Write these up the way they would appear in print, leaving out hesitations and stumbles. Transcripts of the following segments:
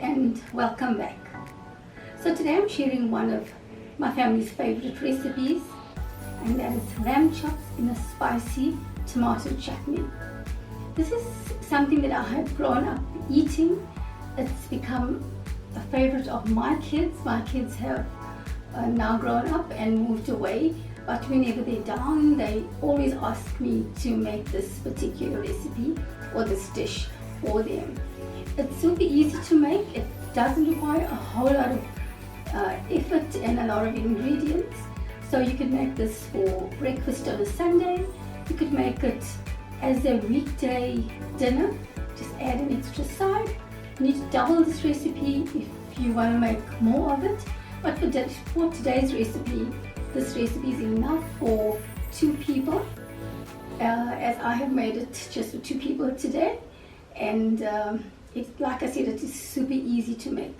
and welcome back. So today I'm sharing one of my family's favorite recipes, and that is lamb chops in a spicy tomato chutney. This is something that I have grown up eating. It's become a favorite of my kids. My kids have now grown up and moved away, but whenever they're down, they always ask me to make this particular recipe or this dish for them. It's super easy to make. It doesn't require a whole lot of effort and a lot of ingredients. So you can make this for breakfast on a Sunday. You could make it as a weekday dinner. Just add an extra side. You need to double this recipe if you want to make more of it. But for today's recipe, this recipe is enough for 2 people, as I have made it just for 2 people today. And like I said, it is super easy to make.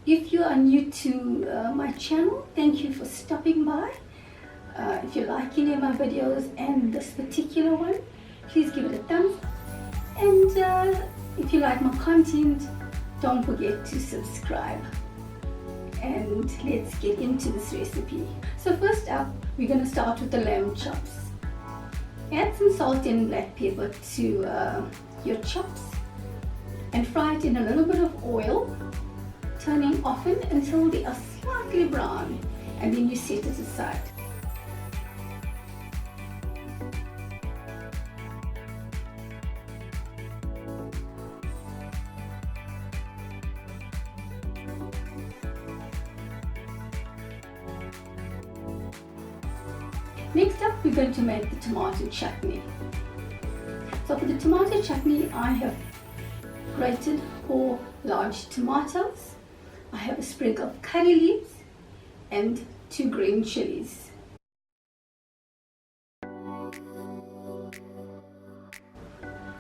If you are new to my channel, thank you for stopping by. If you like any of my videos and this particular one, please give it a thumbs up. And if you like my content, don't forget to subscribe. And let's get into this recipe. So first up, we're going to start with the lamb chops. Add some salt and black pepper to your chops and fry it in a little bit of oil, turning often until they are slightly brown, and then you set it aside. Next up, we're going to make the tomato chutney. So for the tomato chutney, I have grated 4 large tomatoes. I have a sprig of curry leaves and 2 green chilies.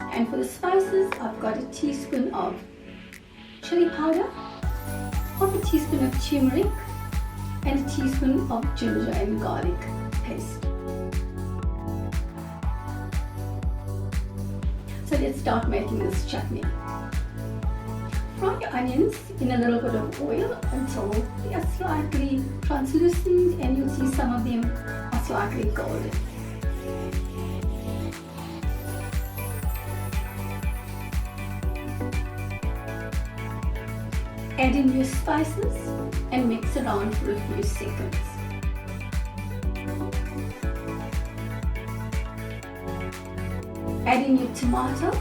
And for the spices, I've got a teaspoon of chili powder, half a teaspoon of turmeric, and a teaspoon of ginger and garlic paste. So let's start making this chutney. Fry your onions in a little bit of oil until they are slightly translucent, and you'll see some of them are slightly golden. Add in your spices and mix around for a few seconds. Add in your tomatoes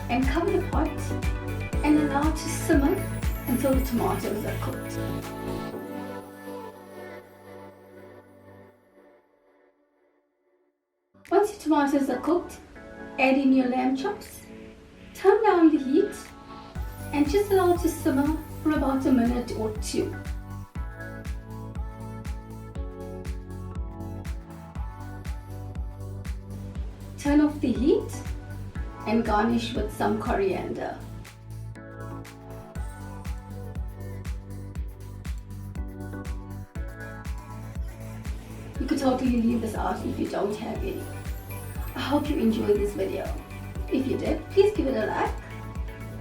and cover the pot and allow it to simmer until the tomatoes are cooked. Once your tomatoes are cooked, add in your lamb chops, turn down the heat, and just allow it to simmer for about a minute or 2. Turn off the heat and garnish with some coriander. You could totally leave this out if you don't have any. I hope you enjoyed this video. If you did, please give it a like,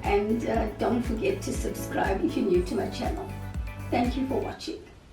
and don't forget to subscribe if you're new to my channel. Thank you for watching.